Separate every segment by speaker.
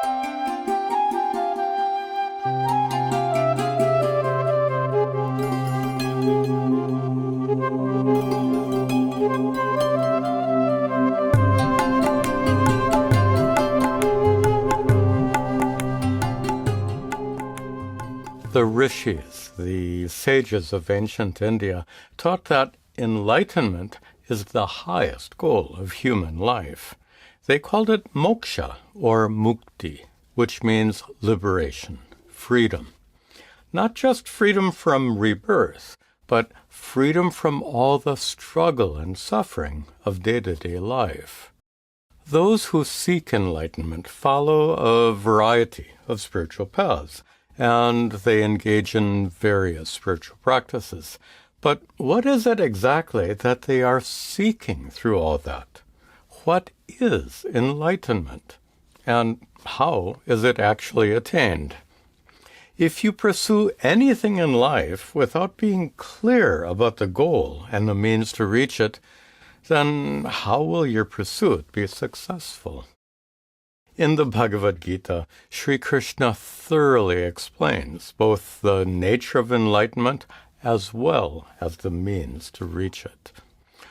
Speaker 1: The rishis, the sages of ancient India, taught that enlightenment is the highest goal of human life. They called it moksha, or mukti, which means liberation, freedom. Not just freedom from rebirth, but freedom from all the struggle and suffering of day-to-day life. Those who seek enlightenment follow a variety of spiritual paths, and they engage in various spiritual practices. But what is it exactly that they are seeking through all that? What is enlightenment? And how is it actually attained? If you pursue anything in life without being clear about the goal and the means to reach it, then how will your pursuit be successful? In the Bhagavad Gita, Sri Krishna thoroughly explains both the nature of enlightenment as well as the means to reach it.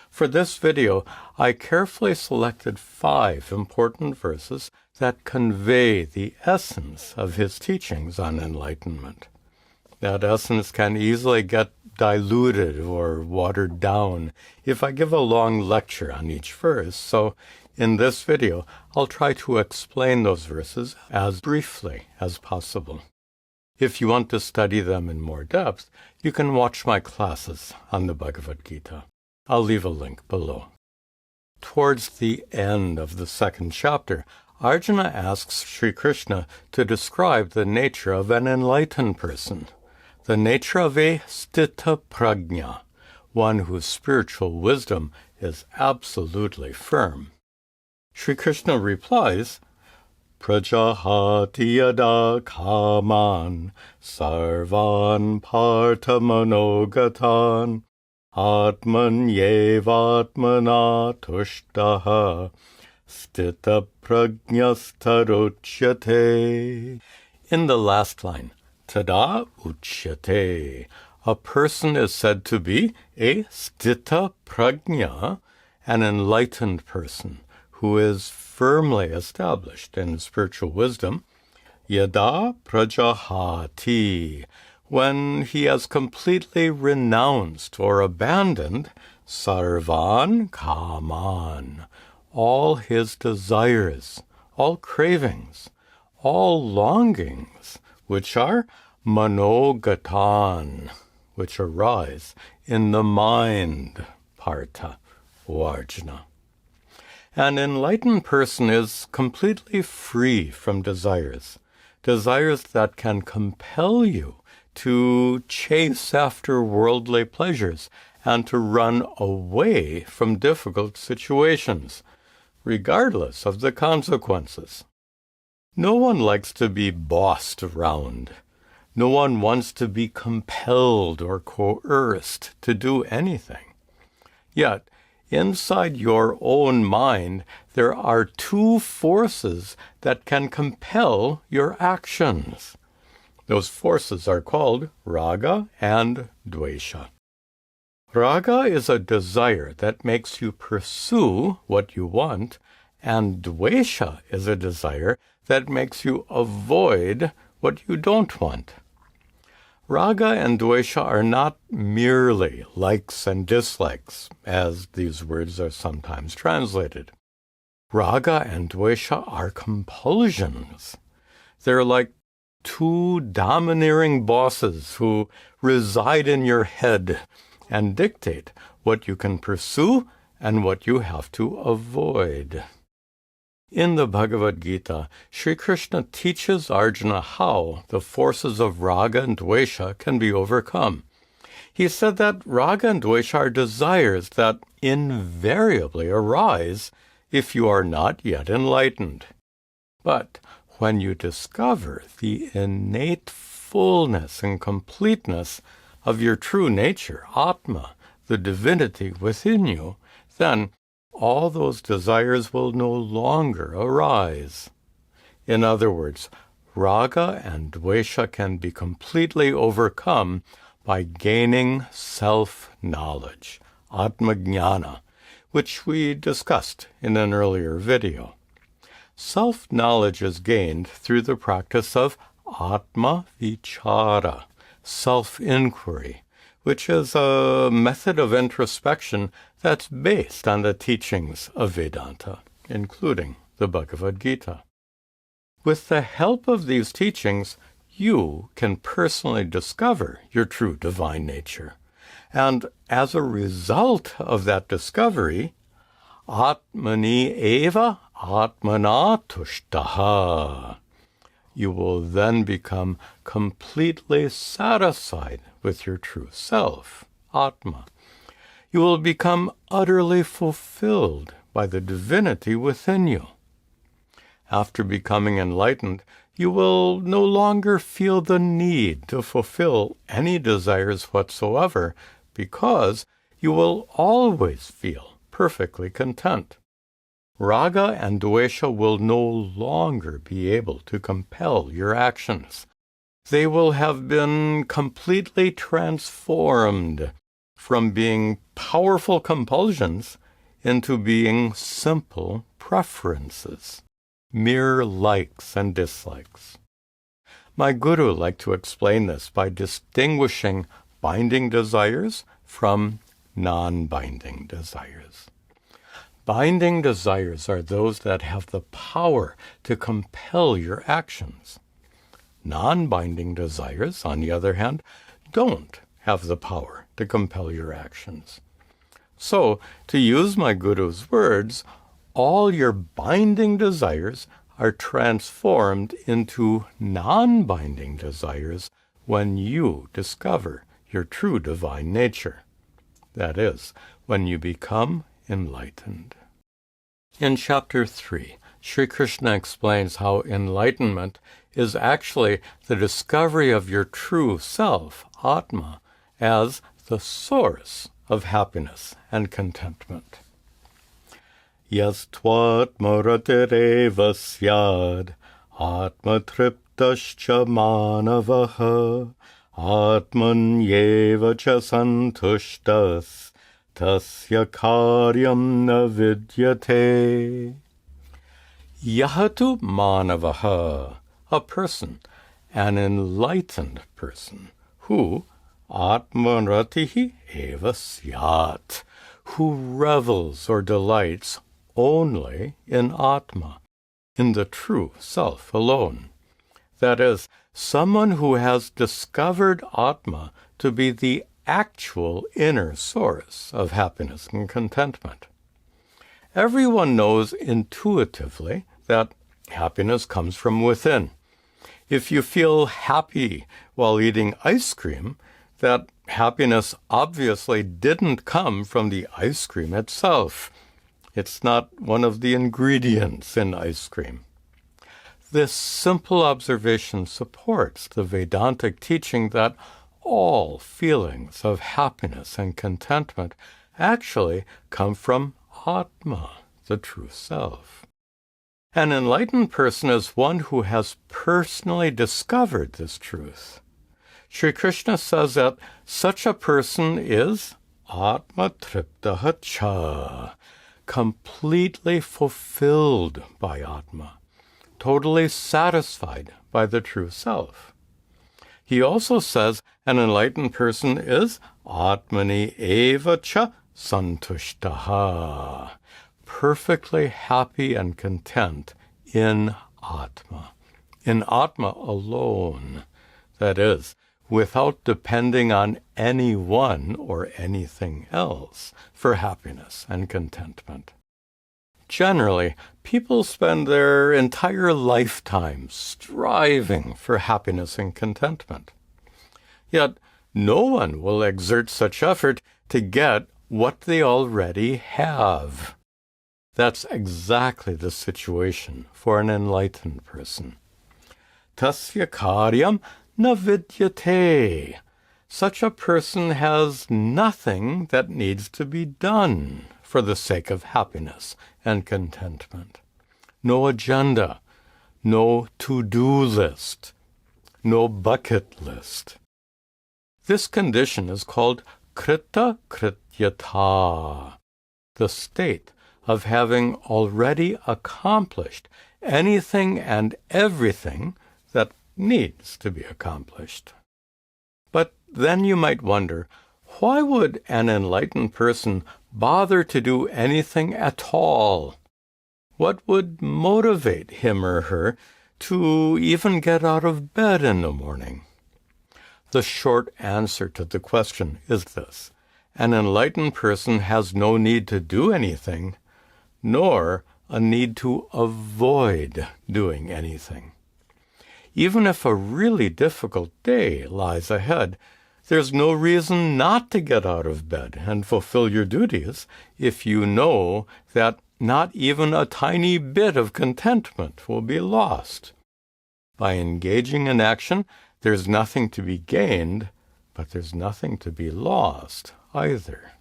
Speaker 1: For this video, I carefully selected 5 important verses that convey the essence of his teachings on enlightenment. That essence can easily get diluted or watered down if I give a long lecture on each verse, so in this video, I'll try to explain those verses as briefly as possible. If you want to study them in more depth, you can watch my classes on the Bhagavad Gita. I'll leave a link below. Towards the end of the 2nd chapter, Arjuna asks Sri Krishna to describe the nature of an enlightened person, the nature of a sthita prajna, one whose spiritual wisdom is absolutely firm. Sri Krishna replies, Prajahati yada kaman sarvan parthamanogatan atman yevatmana tushtaha sthita prajnastaruchyate. In the last line, tada uchyate, a person is said to be a sthita prajna, an enlightened person, who is firmly established in spiritual wisdom, yada prajahati, when he has completely renounced or abandoned sarvan kaman, all his desires, all cravings, all longings, which are manogatan, which arise in the mind, partha, O Arjuna. An enlightened person is completely free from desires that can compel you to chase after worldly pleasures and to run away from difficult situations, regardless of the consequences. No one likes to be bossed around. No one wants to be compelled or coerced to do anything. Yet, inside your own mind, there are 2 forces that can compel your actions. Those forces are called raga and dvesha. Raga is a desire that makes you pursue what you want, and dvesha is a desire that makes you avoid what you don't want. Raga and dvesha are not merely likes and dislikes, as these words are sometimes translated. Raga and dvesha are compulsions. They're like 2 domineering bosses who reside in your head and dictate what you can pursue and what you have to avoid. In the Bhagavad Gita, Sri Krishna teaches Arjuna how the forces of raga and dvesha can be overcome. He said that raga and dvesha are desires that invariably arise if you are not yet enlightened. But when you discover the innate fullness and completeness of your true nature, Atma, the divinity within you, then all those desires will no longer arise. In other words, raga and dvesha can be completely overcome by gaining self-knowledge, atma-jnana, which we discussed in an earlier video. Self-knowledge is gained through the practice of atma-vichara, self-inquiry, which is a method of introspection that's based on the teachings of Vedanta, including the Bhagavad Gita. With the help of these teachings, you can personally discover your true divine nature. And as a result of that discovery, Atmani eva atmana tushtaha. You will then become completely satisfied with your true self, Atma. You will become utterly fulfilled by the divinity within you. After becoming enlightened, you will no longer feel the need to fulfill any desires whatsoever, because you will always feel perfectly content. Raga and dvesha will no longer be able to compel your actions. They will have been completely transformed from being powerful compulsions into being simple preferences, mere likes and dislikes. My guru liked to explain this by distinguishing binding desires from non-binding desires. Binding desires are those that have the power to compel your actions. Non-binding desires, on the other hand, don't have the power to compel your actions. So, to use my guru's words, all your binding desires are transformed into non-binding desires when you discover your true divine nature. That is, when you become enlightened. In Chapter 3, Sri Krishna explains how enlightenment is actually the discovery of your true self, Atma, as the source of happiness and contentment. Yas tvatma ratireva syad, atma triptascha manavaha, atman yeva cha santushtas, tasya karyam na vidyate. Yahatu manavaha, a person, an enlightened person, who atmanratihi eva syat, who revels or delights only in Atma, in the true self alone. That is, someone who has discovered Atma to be the actual inner source of happiness and contentment. Everyone knows intuitively that happiness comes from within. If you feel happy while eating ice cream, that happiness obviously didn't come from the ice cream itself. It's not one of the ingredients in ice cream. This simple observation supports the Vedantic teaching that all feelings of happiness and contentment actually come from Atma, the true self. An enlightened person is one who has personally discovered this truth. Sri Krishna says that such a person is Atma triptaha cha, completely fulfilled by Atma, totally satisfied by the true self. He also says an enlightened person is Atmani eva cha santushtaha, perfectly happy and content in Atma alone, that is, without depending on anyone or anything else for happiness and contentment. Generally, people spend their entire lifetime striving for happiness and contentment. Yet, no one will exert such effort to get what they already have. That's exactly the situation for an enlightened person. Tasya karyam na vidyate. Such a person has nothing that needs to be done for the sake of happiness and contentment. No agenda, no to-do list, no bucket list. This condition is called krita krityata, the state of having already accomplished anything and everything that needs to be accomplished. But then you might wonder, why would an enlightened person bother to do anything at all? What would motivate him or her to even get out of bed in the morning? The short answer to the question is this: an enlightened person has no need to do anything, nor a need to avoid doing anything. Even if a really difficult day lies ahead, there's no reason not to get out of bed and fulfill your duties if you know that not even a tiny bit of contentment will be lost. By engaging in action, there's nothing to be gained, but there's nothing to be lost either.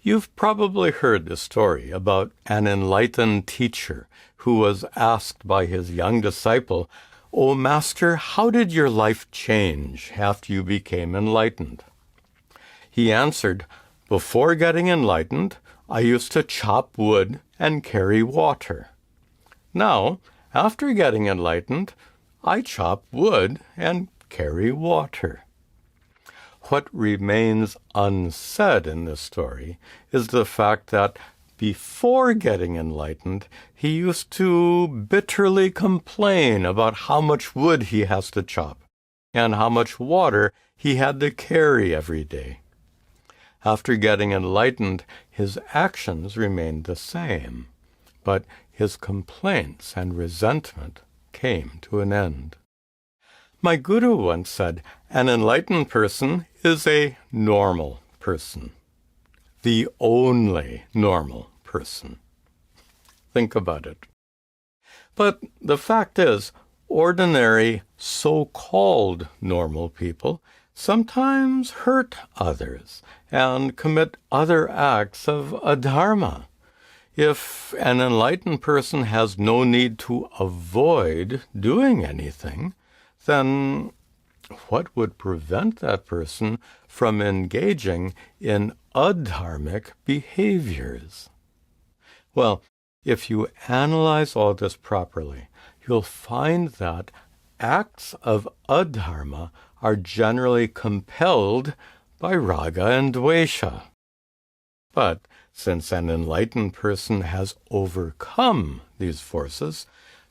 Speaker 1: You've probably heard the story about an enlightened teacher who was asked by his young disciple, "O Master, how did your life change after you became enlightened?" He answered, "Before getting enlightened, I used to chop wood and carry water. Now, after getting enlightened, I chop wood and carry water." What remains unsaid in this story is the fact that before getting enlightened, he used to bitterly complain about how much wood he has to chop and how much water he had to carry every day. After getting enlightened, his actions remained the same, but his complaints and resentment came to an end. My guru once said, an enlightened person is a normal person, the only normal person. Think about it. But the fact is, ordinary, so-called normal people sometimes hurt others and commit other acts of adharma. If an enlightened person has no need to avoid doing anything, then what would prevent that person from engaging in adharmic behaviors? Well, if you analyze all this properly, you'll find that acts of adharma are generally compelled by raga and dvesha. But since an enlightened person has overcome these forces,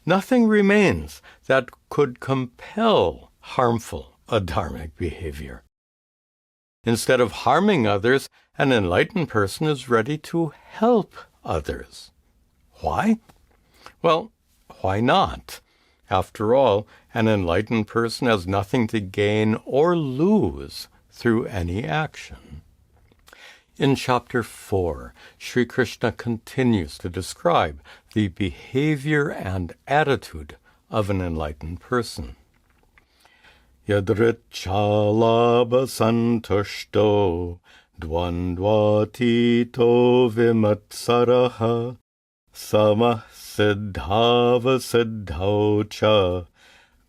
Speaker 1: nothing remains that could compel harmful adharmic behavior. Instead of harming others, an enlightened person is ready to help others. Why? Well, why not? After all, an enlightened person has nothing to gain or lose through any action. In Chapter 4, Sri Krishna continues to describe the behavior and attitude of an enlightened person. Yadricchalabha santushto dvandvatito vimatsaraha samah siddhava siddhau cha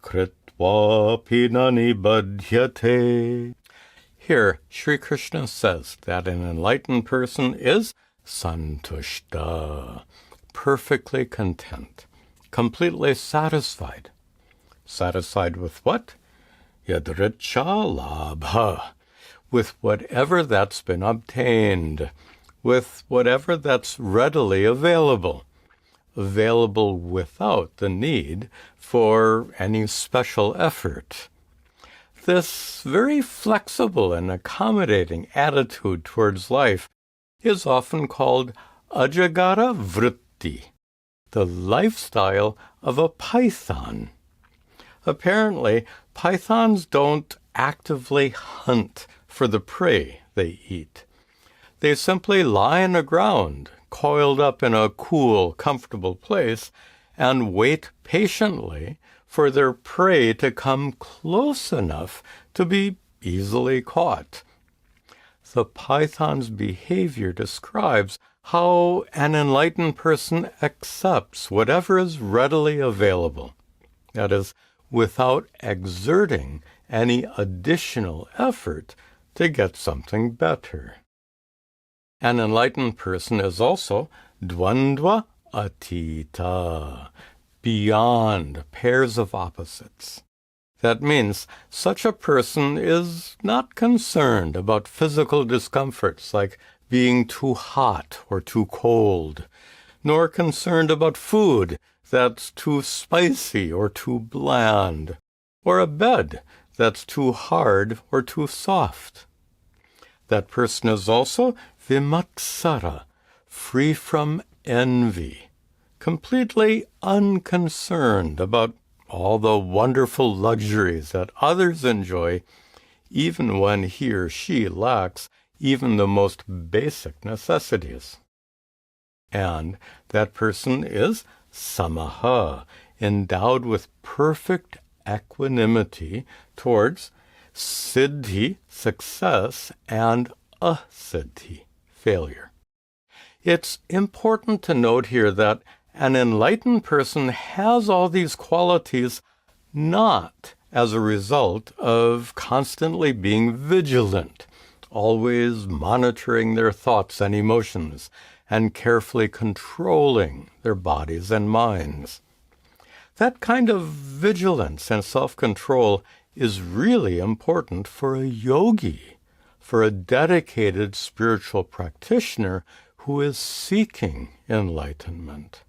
Speaker 1: kritvapi nanibadhyate. Here, Sri Krishna says that an enlightened person is santushta, perfectly content, completely satisfied. Satisfied with what? Yadricchalabha, with whatever that's been obtained, with whatever that's readily available without the need for any special effort. This very flexible and accommodating attitude towards life is often called ajagara vritti, the lifestyle of a python. Apparently, pythons don't actively hunt for the prey they eat. They simply lie on the ground, coiled up in a cool, comfortable place, and wait patiently for their prey to come close enough to be easily caught. The python's behavior describes how an enlightened person accepts whatever is readily available. That is, without exerting any additional effort to get something better. An enlightened person is also dvandva atita, beyond pairs of opposites. That means such a person is not concerned about physical discomforts like being too hot or too cold, nor concerned about food that's too spicy or too bland, or a bed that's too hard or too soft. That person is also vimatsara, free from envy, completely unconcerned about all the wonderful luxuries that others enjoy, even when he or she lacks even the most basic necessities. And that person is samaha, endowed with perfect equanimity towards siddhi, success, and asiddhi, failure. It's important to note here that an enlightened person has all these qualities not as a result of constantly being vigilant, always monitoring their thoughts and emotions, and carefully controlling their bodies and minds. That kind of vigilance and self-control is really important for a yogi, for a dedicated spiritual practitioner who is seeking enlightenment.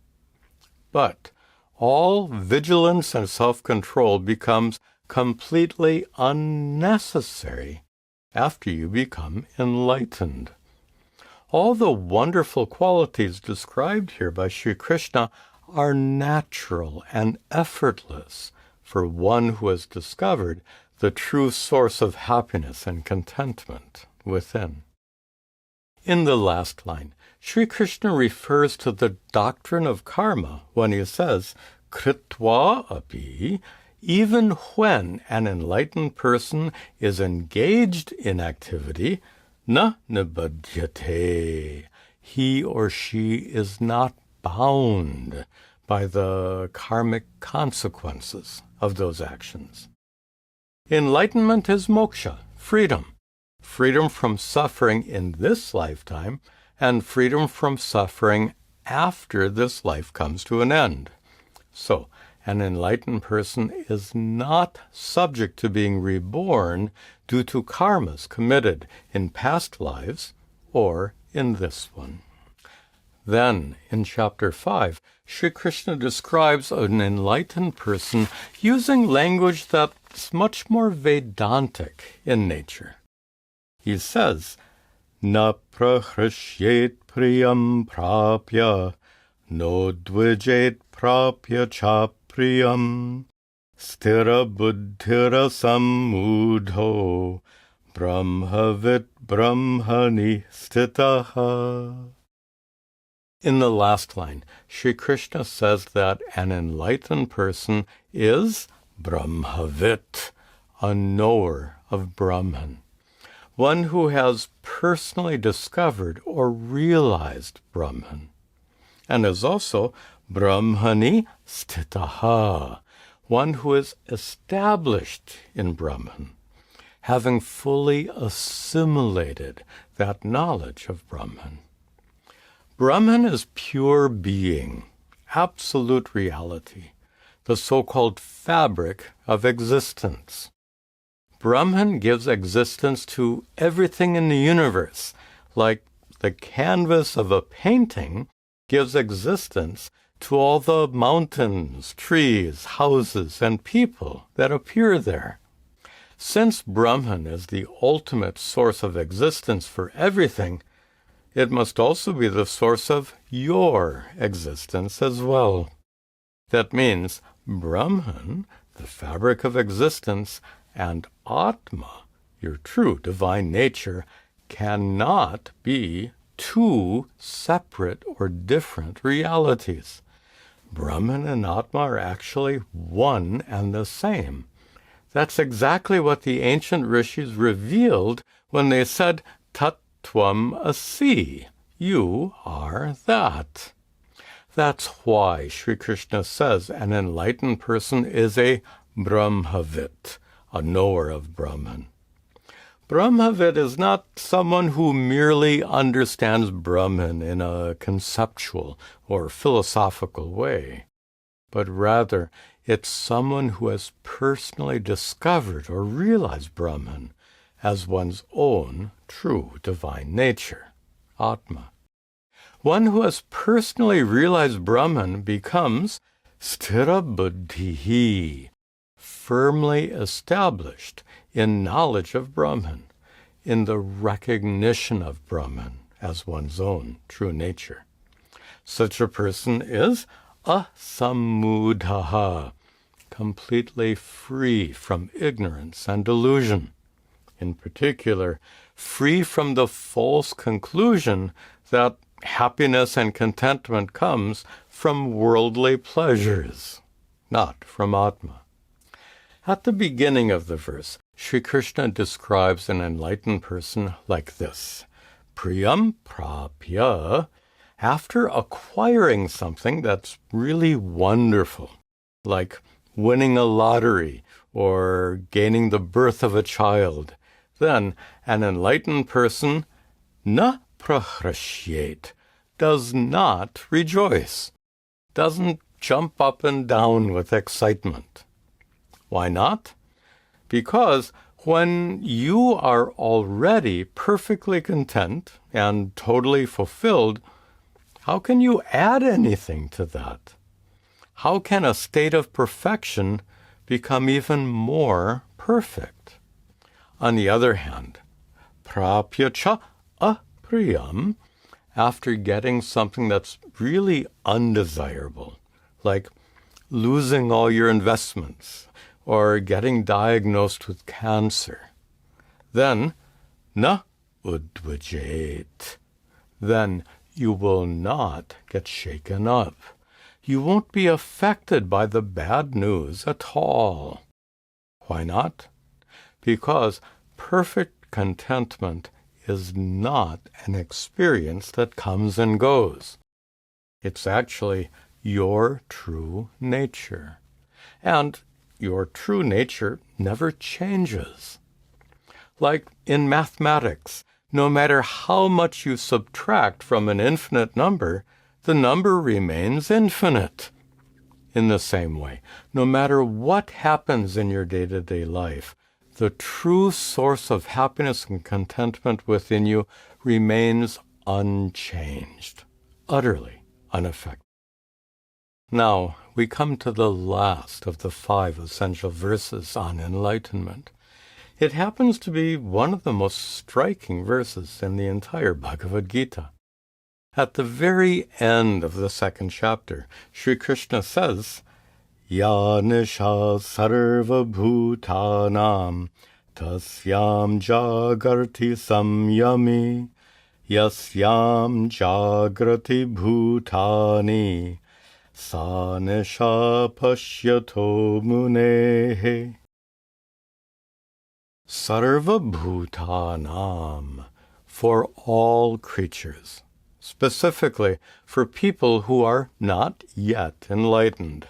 Speaker 1: But all vigilance and self-control becomes completely unnecessary after you become enlightened. All the wonderful qualities described here by Sri Krishna are natural and effortless for one who has discovered the true source of happiness and contentment within. In the last line, Sri Krishna refers to the doctrine of karma when he says, kritva api, even when an enlightened person is engaged in activity, na nibadhyate, he or she is not bound by the karmic consequences of those actions. Enlightenment is moksha, freedom from suffering in this lifetime, and freedom from suffering after this life comes to an end. So, an enlightened person is not subject to being reborn due to karmas committed in past lives or in this one. Then, in chapter 5, Sri Krishna describes an enlightened person using language that's much more Vedantic in nature. He says, Na prahrishyet priyam prapya, no dvijet prapya cha priyam, stira buddhira sammudho, brahmavit brahmani stitaha. In the last line, Sri Krishna says that an enlightened person is brahmavit, a knower of Brahman, one who has personally discovered or realized Brahman, and is also brahmani stitaha, one who is established in Brahman, having fully assimilated that knowledge of Brahman. Brahman is pure being, absolute reality, the so-called fabric of existence. Brahman gives existence to everything in the universe, like the canvas of a painting gives existence to all the mountains, trees, houses, and people that appear there. Since Brahman is the ultimate source of existence for everything, it must also be the source of your existence as well. That means Brahman, the fabric of existence, and Atma, your true divine nature, cannot be two separate or different realities. Brahman and Atma are actually one and the same. That's exactly what the ancient rishis revealed when they said, Tat Tvam Asi, You are that. That's why Sri Krishna says an enlightened person is a Brahmavit, a knower of Brahman. Brahmavit is not someone who merely understands Brahman in a conceptual or philosophical way, but rather it's someone who has personally discovered or realized Brahman as one's own true divine nature, Atma. One who has personally realized Brahman becomes sthira buddhihi, firmly established in knowledge of Brahman, in the recognition of Brahman as one's own true nature. Such a person is asamudhaha, completely free from ignorance and delusion. In particular, free from the false conclusion that happiness and contentment comes from worldly pleasures, not from Atma. At the beginning of the verse, Sri Krishna describes an enlightened person like this: Priyam prapya, after acquiring something that's really wonderful, like winning a lottery or gaining the birth of a child, then an enlightened person na prahrashyet, does not rejoice, doesn't jump up and down with excitement. Why not? Because when you are already perfectly content and totally fulfilled, how can you add anything to that? How can a state of perfection become even more perfect? On the other hand, prapya cha apriyam, after getting something that's really undesirable, like losing all your investments or getting diagnosed with cancer, then na udvajet, then you will not get shaken up. You won't be affected by the bad news at all. Why not? Because perfect contentment is not an experience that comes and goes. It's actually your true nature. And your true nature never changes. Like in mathematics, no matter how much you subtract from an infinite number, the number remains infinite. In the same way, no matter what happens in your day-to-day life, the true source of happiness and contentment within you remains unchanged, utterly unaffected. Now, we come to the last of the 5 essential verses on enlightenment. It happens to be one of the most striking verses in the entire Bhagavad Gita. At the very end of the 2nd chapter, Sri Krishna says, Ya nisha sarva bhutanam tasyam jagarti samyami yasyam jagrati bhutani sa nisha pashyato munehe. Sarva bhutanam, for all creatures, specifically for people who are not yet enlightened,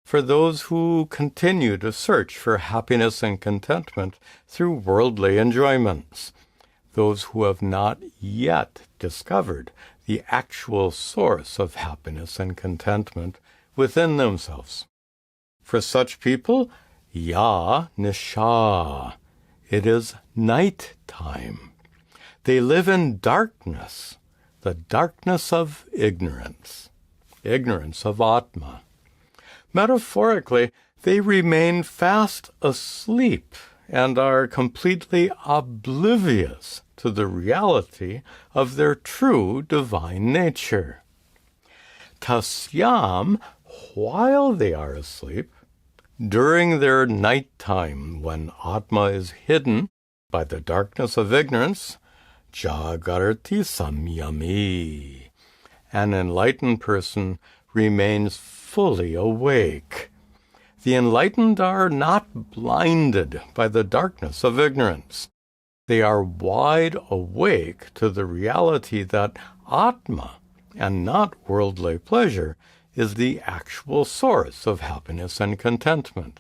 Speaker 1: for those who continue to search for happiness and contentment through worldly enjoyments, those who have not yet discovered the actual source of happiness and contentment within themselves. For such people, ya nisha, it is night time. They live in darkness, the darkness of ignorance of Atma. Metaphorically, they remain fast asleep and are completely oblivious to the reality of their true divine nature. Tasyam, while they are asleep, during their night time when Atma is hidden by the darkness of ignorance, jagarti samyami, an enlightened person remains fully awake. The enlightened are not blinded by the darkness of ignorance. They are wide awake to the reality that Atma, and not worldly pleasure, is the actual source of happiness and contentment.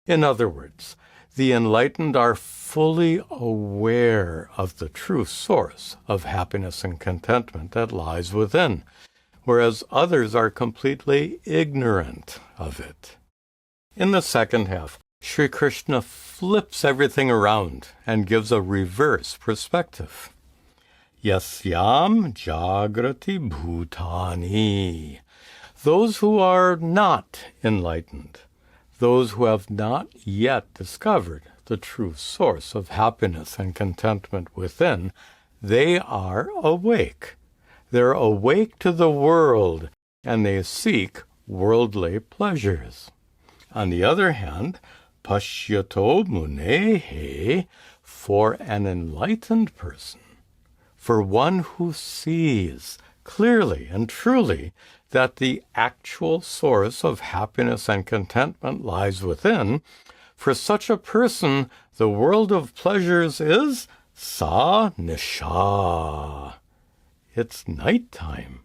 Speaker 1: In other words, the enlightened are fully aware of the true source of happiness and contentment that lies within, whereas others are completely ignorant of it. In the second half, Sri Krishna flips everything around and gives a reverse perspective. Yasyam jagrati bhutani. Those who are not enlightened, those who have not yet discovered the true source of happiness and contentment within, they are awake. They're awake to the world, and they seek worldly pleasures. On the other hand, Pashyato munehe, for an enlightened person, for one who sees clearly and truly that the actual source of happiness and contentment lies within, for such a person, the world of pleasures is sa nisha. It's nighttime.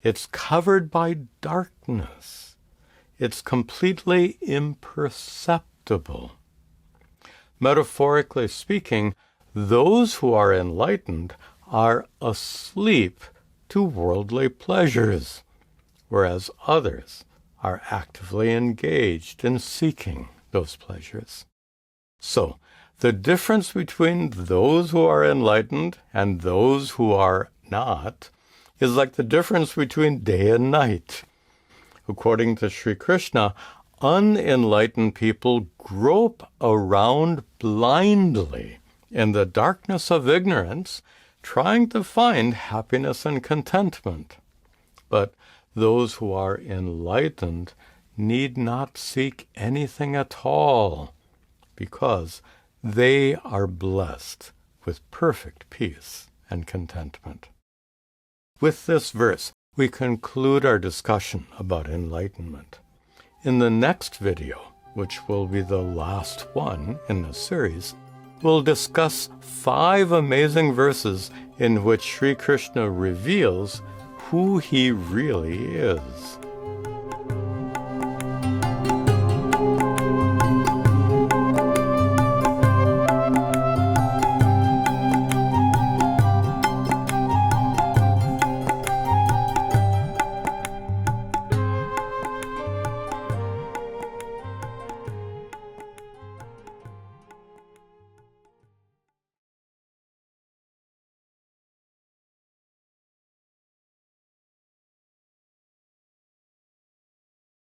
Speaker 1: It's covered by darkness. It's completely imperceptible. Metaphorically speaking, those who are enlightened are asleep to worldly pleasures, whereas others are actively engaged in seeking those pleasures. So, the difference between those who are enlightened and those who are not is like the difference between day and night. According to Sri Krishna, unenlightened people grope around blindly in the darkness of ignorance, trying to find happiness and contentment. But those who are enlightened need not seek anything at all, because they are blessed with perfect peace and contentment. With this verse, we conclude our discussion about enlightenment. In the next video, which will be the last one in the series, we'll discuss 5 amazing verses in which Sri Krishna reveals who he really is.